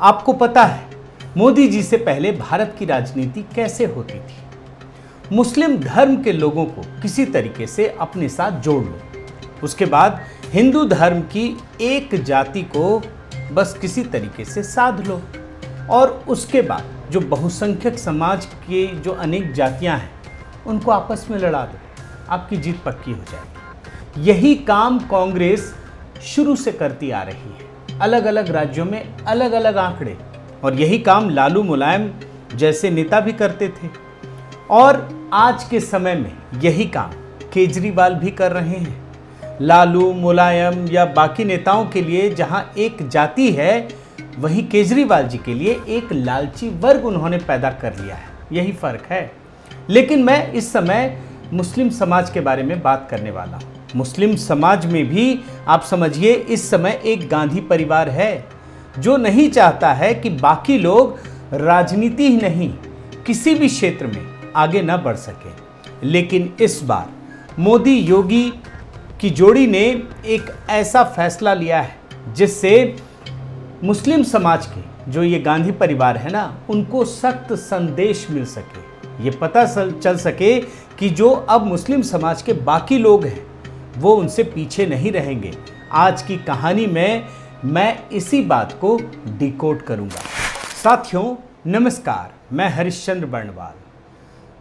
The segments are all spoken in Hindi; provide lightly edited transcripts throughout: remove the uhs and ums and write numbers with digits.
आपको पता है मोदी जी से पहले भारत की राजनीति कैसे होती थी? मुस्लिम धर्म के लोगों को किसी तरीके से अपने साथ जोड़ लो, उसके बाद हिंदू धर्म की एक जाति को बस किसी तरीके से साध लो, और उसके बाद जो बहुसंख्यक समाज के जो अनेक जातियां हैं उनको आपस में लड़ा दो, आपकी जीत पक्की हो जाएगी। यही काम कांग्रेस शुरू से करती आ रही है, अलग अलग राज्यों में अलग अलग आंकड़े, और यही काम लालू मुलायम जैसे नेता भी करते थे, और आज के समय में यही काम केजरीवाल भी कर रहे हैं। लालू मुलायम या बाकी नेताओं के लिए जहां एक जाति है, वहीं केजरीवाल जी के लिए एक लालची वर्ग उन्होंने पैदा कर लिया है, यही फर्क है। लेकिन मैं इस समय मुस्लिम समाज के बारे में बात करने वाला हूँ। मुस्लिम समाज में भी आप समझिए इस समय एक गांधी परिवार है जो नहीं चाहता है कि बाकी लोग राजनीति ही नहीं किसी भी क्षेत्र में आगे न बढ़ सके। लेकिन इस बार मोदी योगी की जोड़ी ने एक ऐसा फैसला लिया है जिससे मुस्लिम समाज के जो ये गांधी परिवार है ना, उनको सख्त संदेश मिल सके, ये पता चल सके कि जो अब मुस्लिम समाज के बाकी लोग हैं वो उनसे पीछे नहीं रहेंगे। आज की कहानी में मैं इसी बात को डिकोड करूंगा। साथियों नमस्कार, मैं हरिश्चंद्र बर्णवाल।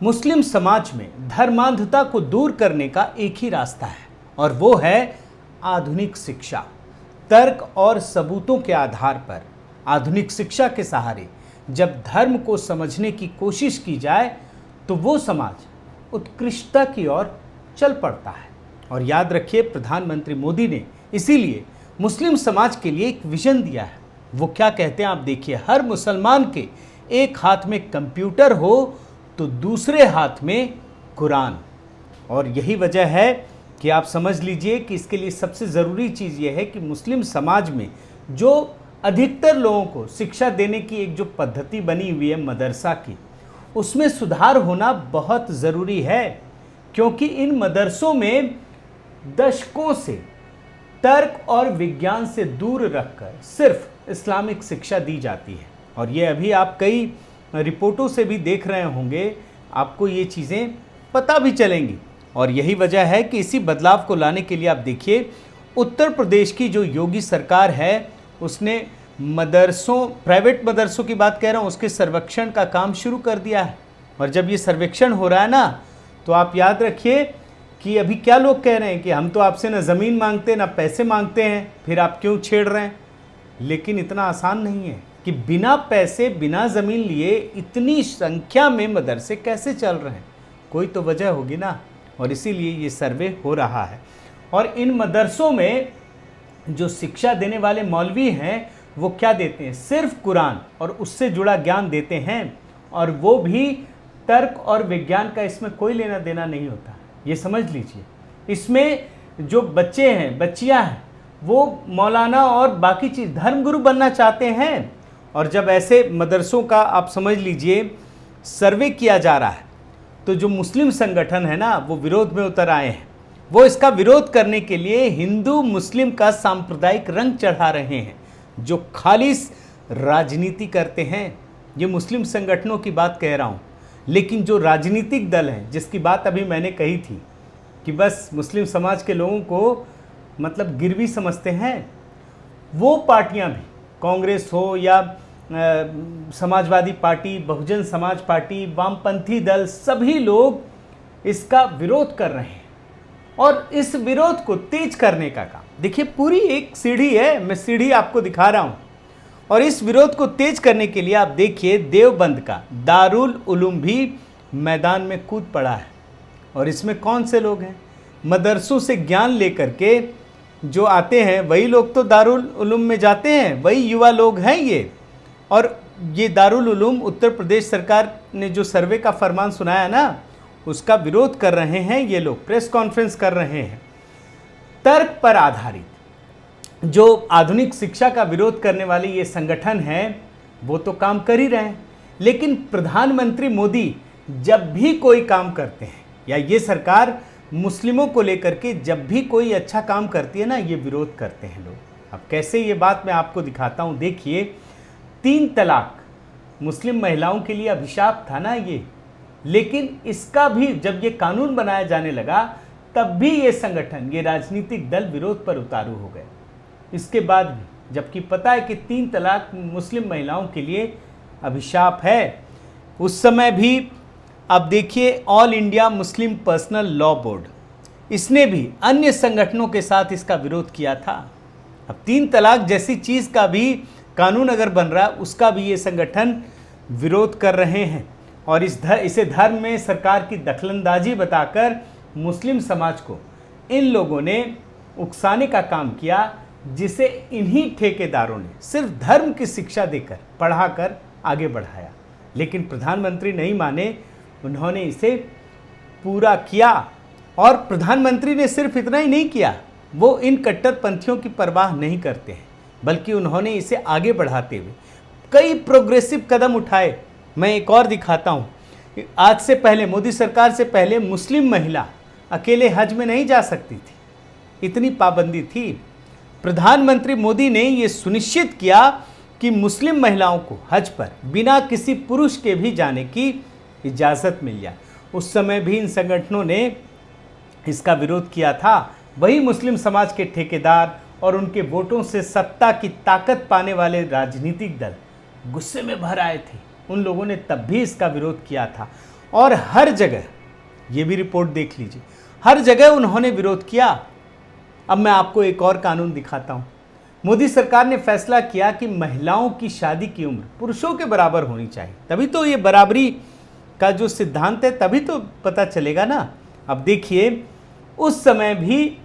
मुस्लिम समाज में धर्मांधता को दूर करने का एक ही रास्ता है, और वो है आधुनिक शिक्षा। तर्क और सबूतों के आधार पर आधुनिक शिक्षा के सहारे जब धर्म को समझने की कोशिश की जाए तो वो समाज उत्कृष्टता की ओर चल पड़ता है। और याद रखिए, प्रधानमंत्री मोदी ने इसीलिए मुस्लिम समाज के लिए एक विजन दिया है। वो क्या कहते हैं आप देखिए, हर मुसलमान के एक हाथ में कंप्यूटर हो तो दूसरे हाथ में कुरान। और यही वजह है कि आप समझ लीजिए कि इसके लिए सबसे ज़रूरी चीज़ ये है कि मुस्लिम समाज में जो अधिकतर लोगों को शिक्षा देने की एक जो पद्धति बनी हुई है मदरसा की, उसमें सुधार होना बहुत ज़रूरी है, क्योंकि इन मदरसों में दशकों से तर्क और विज्ञान से दूर रखकर सिर्फ इस्लामिक शिक्षा दी जाती है। और ये अभी आप कई रिपोर्टों से भी देख रहे होंगे, आपको ये चीज़ें पता भी चलेंगी। और यही वजह है कि इसी बदलाव को लाने के लिए आप देखिए, उत्तर प्रदेश की जो योगी सरकार है उसने मदरसों, प्राइवेट मदरसों की बात कह रहा हूँ, उसके सर्वेक्षण का काम शुरू कर दिया है। और जब ये सर्वेक्षण हो रहा है ना, तो आप याद रखिए कि अभी क्या लोग कह रहे हैं कि हम तो आपसे ना ज़मीन मांगते ना पैसे मांगते हैं, फिर आप क्यों छेड़ रहे हैं। लेकिन इतना आसान नहीं है कि बिना पैसे बिना ज़मीन लिए इतनी संख्या में मदरसे कैसे चल रहे हैं, कोई तो वजह होगी ना। और इसीलिए ये सर्वे हो रहा है। और इन मदरसों में जो शिक्षा देने वाले मौलवी हैं वो क्या देते हैं, सिर्फ कुरान और उससे जुड़ा ज्ञान देते हैं, और वो भी तर्क और विज्ञान का इसमें कोई लेना देना नहीं होता, ये समझ लीजिए। इसमें जो बच्चे हैं, बच्चियां हैं, वो मौलाना और बाकी चीज़ धर्मगुरु बनना चाहते हैं। और जब ऐसे मदरसों का आप समझ लीजिए सर्वे किया जा रहा है, तो जो मुस्लिम संगठन है ना, वो विरोध में उतर आए हैं। वो इसका विरोध करने के लिए हिंदू मुस्लिम का सांप्रदायिक रंग चढ़ा रहे हैं, जो खालिस राजनीति करते हैं। ये मुस्लिम संगठनों की बात कह रहा हूँ, लेकिन जो राजनीतिक दल हैं, जिसकी बात अभी मैंने कही थी कि बस मुस्लिम समाज के लोगों को मतलब गिरवी समझते हैं, वो पार्टियां भी, कांग्रेस हो या समाजवादी पार्टी, बहुजन समाज पार्टी, वामपंथी दल, सभी लोग इसका विरोध कर रहे हैं। और इस विरोध को तेज करने का काम देखिए, पूरी एक सीढ़ी है, मैं सीढ़ी आपको दिखा रहा हूं। और इस विरोध को तेज करने के लिए आप देखिए, देवबंद का दारुल उलूम भी मैदान में कूद पड़ा है। और इसमें कौन से लोग हैं, मदरसों से ज्ञान लेकर के जो आते हैं वही लोग तो दारुल उलूम में जाते हैं, वही युवा लोग हैं ये। और ये दारुल उलूम उत्तर प्रदेश सरकार ने जो सर्वे का फरमान सुनाया ना, उसका विरोध कर रहे हैं ये लोग, प्रेस कॉन्फ्रेंस कर रहे हैं। तर्क पर आधारित जो आधुनिक शिक्षा का विरोध करने वाले ये संगठन हैं, वो तो काम कर ही रहे हैं। लेकिन प्रधानमंत्री मोदी जब भी कोई काम करते हैं, या ये सरकार मुस्लिमों को लेकर के जब भी कोई अच्छा काम करती है ना, ये विरोध करते हैं लोग। अब कैसे, ये बात मैं आपको दिखाता हूँ। देखिए, 3 तलाक मुस्लिम महिलाओं के लिए अभिशाप था ना ये, लेकिन इसका भी जब ये कानून बनाया जाने लगा तब भी ये संगठन, ये राजनीतिक दल विरोध पर उतारू हो गए। इसके बाद भी, जबकि पता है कि 3 तलाक मुस्लिम महिलाओं के लिए अभिशाप है, उस समय भी अब देखिए all India Muslim personal law board, इसने भी अन्य संगठनों के साथ इसका विरोध किया था। अब 3 तलाक जैसी चीज़ का भी कानून अगर बन रहा है, उसका भी ये संगठन विरोध कर रहे हैं और इसे धर्म में सरकार की दखलंदाजी बताकर मुस्लिम समाज को इन लोगों ने उकसाने का काम किया, जिसे इन्हीं ठेकेदारों ने सिर्फ धर्म की शिक्षा देकर पढ़ाकर आगे बढ़ाया। लेकिन प्रधानमंत्री नहीं माने, उन्होंने इसे पूरा किया। और प्रधानमंत्री ने सिर्फ इतना ही नहीं किया, वो इन कट्टरपंथियों की परवाह नहीं करते हैं, बल्कि उन्होंने इसे आगे बढ़ाते हुए कई प्रोग्रेसिव कदम उठाए। मैं एक और दिखाता हूँ। आज से पहले, मोदी सरकार से पहले मुस्लिम महिला अकेले हज में नहीं जा सकती थी, इतनी पाबंदी थी। प्रधानमंत्री मोदी ने ये सुनिश्चित किया कि मुस्लिम महिलाओं को हज पर बिना किसी पुरुष के भी जाने की इजाज़त मिल जाए। उस समय भी इन संगठनों ने इसका विरोध किया था। वही मुस्लिम समाज के ठेकेदार और उनके वोटों से सत्ता की ताकत पाने वाले राजनीतिक दल गुस्से में भर आए थे। उन लोगों ने तब भी इसका विरोध किया था और हर जगह, ये भी रिपोर्ट देख लीजिए, हर जगह उन्होंने विरोध किया। अब मैं आपको एक और कानून दिखाता हूँ। मोदी सरकार ने फैसला किया कि महिलाओं की शादी की उम्र पुरुषों के बराबर होनी चाहिए, तभी तो ये बराबरी का जो सिद्धांत है तभी तो पता चलेगा ना। अब देखिए, उस समय भी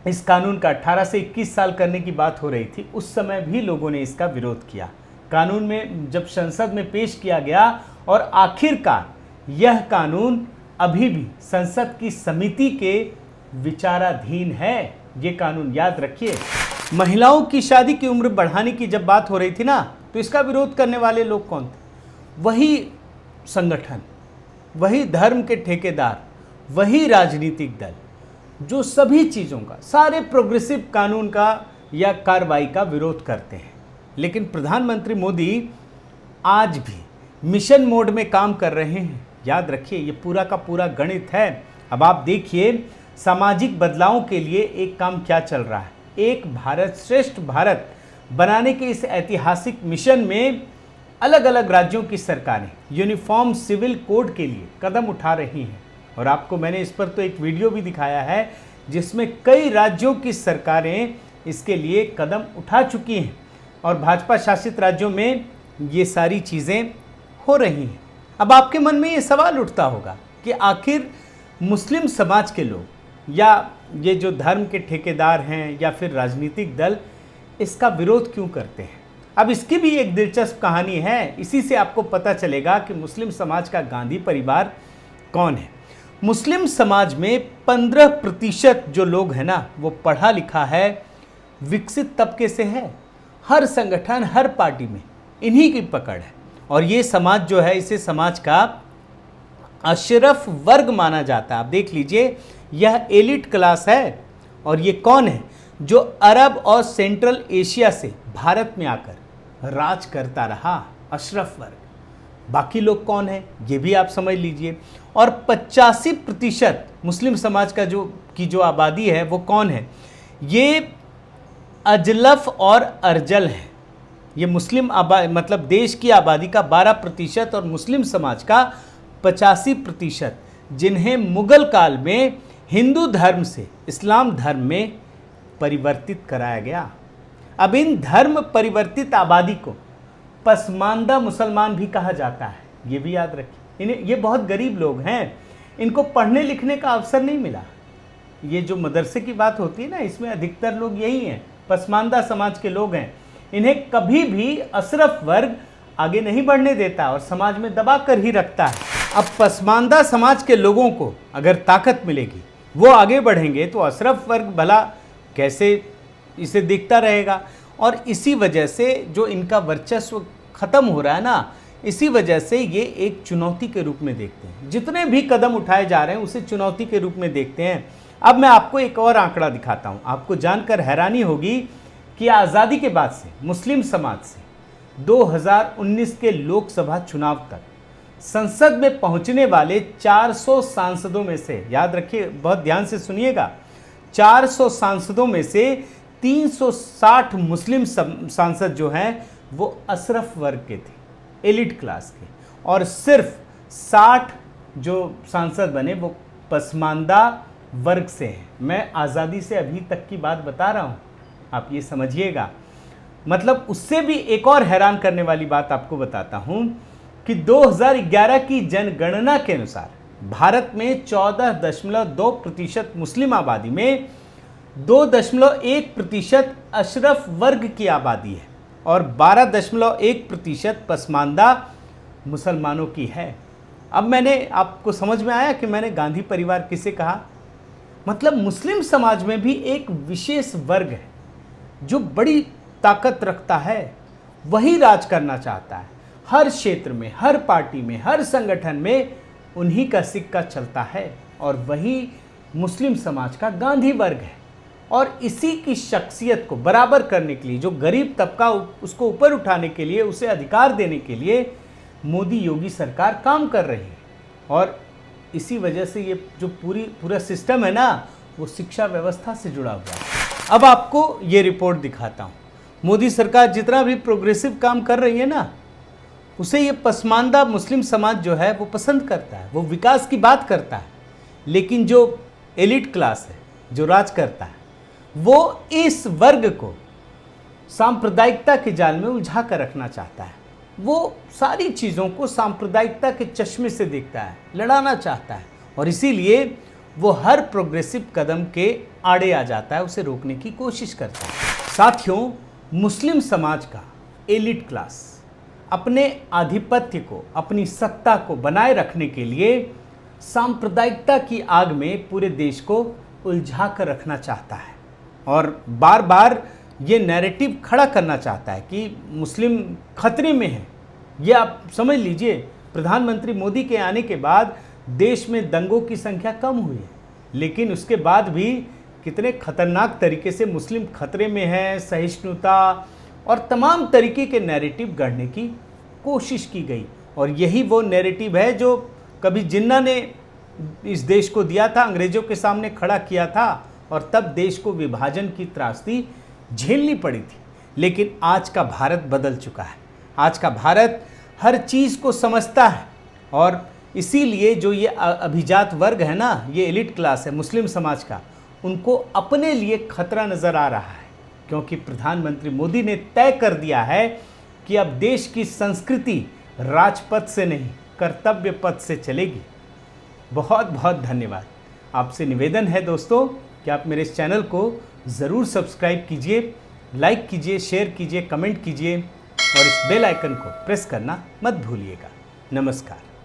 इस कानून का 18 से 21 साल करने की बात हो रही थी, उस समय भी लोगों ने इसका विरोध किया। कानून में जब संसद में पेश किया गया और आखिरकार यह कानून अभी भी संसद की समिति के विचाराधीन है। ये कानून याद रखिए। महिलाओं की शादी की उम्र बढ़ाने की जब बात हो रही थी ना, तो इसका विरोध करने वाले लोग कौन थे? वही संगठन, वही धर्म के ठेकेदार, वही राजनीतिक दल जो सभी चीज़ों का, सारे प्रोग्रेसिव कानून का या कार्रवाई का विरोध करते हैं। लेकिन प्रधानमंत्री मोदी आज भी मिशन मोड में काम कर रहे हैं। याद रखिए, ये पूरा का पूरा गणित है। अब आप देखिए, सामाजिक बदलाव के लिए एक काम क्या चल रहा है। एक भारत श्रेष्ठ भारत बनाने के इस ऐतिहासिक मिशन में अलग अलग राज्यों की सरकारें यूनिफॉर्म सिविल कोड के लिए कदम उठा रही हैं। और आपको मैंने इस पर तो एक वीडियो भी दिखाया है, जिसमें कई राज्यों की सरकारें इसके लिए कदम उठा चुकी हैं और भाजपा शासित राज्यों में ये सारी चीज़ें हो रही हैं। अब आपके मन में ये सवाल उठता होगा कि आखिर मुस्लिम समाज के लोग या ये जो धर्म के ठेकेदार हैं या फिर राजनीतिक दल इसका विरोध क्यों करते हैं। अब इसकी भी एक दिलचस्प कहानी है। इसी से आपको पता चलेगा कि मुस्लिम समाज का गांधी परिवार कौन है। मुस्लिम समाज में 15% जो लोग हैं ना, वो पढ़ा लिखा है, विकसित तबके से है। हर संगठन, हर पार्टी में इन्हीं की पकड़ है और ये समाज जो है, इसे समाज का अशरफ वर्ग माना जाता है। आप देख लीजिए, यह एलिट क्लास है और ये कौन है? जो अरब और सेंट्रल एशिया से भारत में आकर राज करता रहा, अशरफ वर्ग। बाकी लोग कौन है ये भी आप समझ लीजिए। और 85% मुस्लिम समाज का जो आबादी है वो कौन है? ये अजलफ और अर्जल है। ये मुस्लिम मतलब देश की आबादी का 12% और मुस्लिम समाज का 85%, जिन्हें मुगल काल में हिंदू धर्म से इस्लाम धर्म में परिवर्तित कराया गया। अब इन धर्म परिवर्तित आबादी को पसमानदा मुसलमान भी कहा जाता है, ये भी याद रखिए। ये बहुत गरीब लोग हैं, इनको पढ़ने लिखने का अवसर नहीं मिला। ये जो मदरसे की बात होती है ना, इसमें अधिकतर लोग यही हैं, पसमानदा समाज के लोग हैं। इन्हें कभी भी अशरफ वर्ग आगे नहीं बढ़ने देता और समाज में दबा कर ही रखता है। अब पसमानदा समाज के लोगों को अगर ताकत मिलेगी, वो आगे बढ़ेंगे, तो अशरफ वर्ग भला कैसे इसे देखता रहेगा। और इसी वजह से जो इनका वर्चस्व खत्म हो रहा है ना, इसी वजह से ये एक चुनौती के रूप में देखते हैं। जितने भी कदम उठाए जा रहे हैं उसे चुनौती के रूप में देखते हैं। अब मैं आपको एक और आंकड़ा दिखाता हूँ। आपको जानकर हैरानी होगी कि आज़ादी के बाद से मुस्लिम समाज से 2019 के लोकसभा चुनाव तक संसद में पहुंचने वाले 400 सांसदों में से, याद रखिए, बहुत ध्यान से सुनिएगा, 400 सांसदों में से 360 मुस्लिम सांसद जो हैं वो अशरफ वर्ग के थे, एलिट क्लास के, और सिर्फ 60 जो सांसद बने वो पसमानदा वर्ग से हैं। मैं आज़ादी से अभी तक की बात बता रहा हूँ, आप ये समझिएगा। मतलब उससे भी एक और हैरान करने वाली बात आपको बताता हूँ कि 2011 की जनगणना के अनुसार भारत में 14.2% मुस्लिम आबादी में 2.1% अशरफ वर्ग की आबादी है और 12.1% पसमानदा मुसलमानों की है। अब मैंने आपको समझ में आया कि मैंने गांधी परिवार किसे कहा। मतलब मुस्लिम समाज में भी एक विशेष वर्ग है जो बड़ी ताकत रखता है, वही राज करना चाहता है। हर क्षेत्र में, हर पार्टी में, हर संगठन में उन्हीं का सिक्का चलता है और वही मुस्लिम समाज का गांधी वर्ग है। और इसी की शख्सियत को बराबर करने के लिए, जो गरीब तबका उसको ऊपर उठाने के लिए, उसे अधिकार देने के लिए मोदी योगी सरकार काम कर रही है। और इसी वजह से ये जो पूरा सिस्टम है ना, वो शिक्षा व्यवस्था से जुड़ा हुआ है। अब आपको ये रिपोर्ट दिखाता हूँ। मोदी सरकार जितना भी प्रोग्रेसिव काम कर रही है ना, उसे ये पसमानदा मुस्लिम समाज जो है वो पसंद करता है, वो विकास की बात करता है। लेकिन जो एलिट क्लास है, जो राज करता है, वो इस वर्ग को सांप्रदायिकता के जाल में उलझा कर रखना चाहता है। वो सारी चीज़ों को सांप्रदायिकता के चश्मे से देखता है, लड़ाना चाहता है, और इसीलिए वो हर प्रोग्रेसिव कदम के आड़े आ जाता है, उसे रोकने की कोशिश करता है। साथियों, मुस्लिम समाज का एलिट क्लास अपने आधिपत्य को, अपनी सत्ता को बनाए रखने के लिए सांप्रदायिकता की आग में पूरे देश को उलझा कर रखना चाहता है और बार बार ये नैरेटिव खड़ा करना चाहता है कि मुस्लिम खतरे में है। ये आप समझ लीजिए, प्रधानमंत्री मोदी के आने के बाद देश में दंगों की संख्या कम हुई है, लेकिन उसके बाद भी कितने खतरनाक तरीके से मुस्लिम खतरे में है, सहिष्णुता और तमाम तरीके के नैरेटिव गढ़ने की कोशिश की गई। और यही वो नैरेटिव है जो कभी जिन्ना ने इस देश को दिया था, अंग्रेज़ों के सामने खड़ा किया था, और तब देश को विभाजन की त्रासदी झेलनी पड़ी थी। लेकिन आज का भारत बदल चुका है। आज का भारत हर चीज़ को समझता है, और इसीलिए जो ये अभिजात वर्ग है ना, ये एलिट क्लास है मुस्लिम समाज का, उनको अपने लिए खतरा नज़र आ रहा है, क्योंकि प्रधानमंत्री मोदी ने तय कर दिया है कि अब देश की संस्कृति राजपथ से नहीं, कर्तव्य पथ से चलेगी। बहुत बहुत धन्यवाद। आपसे निवेदन है दोस्तों कि आप मेरे इस चैनल को ज़रूर सब्सक्राइब कीजिए, लाइक कीजिए, शेयर कीजिए, कमेंट कीजिए और इस बेल आइकन को प्रेस करना मत भूलिएगा। नमस्कार।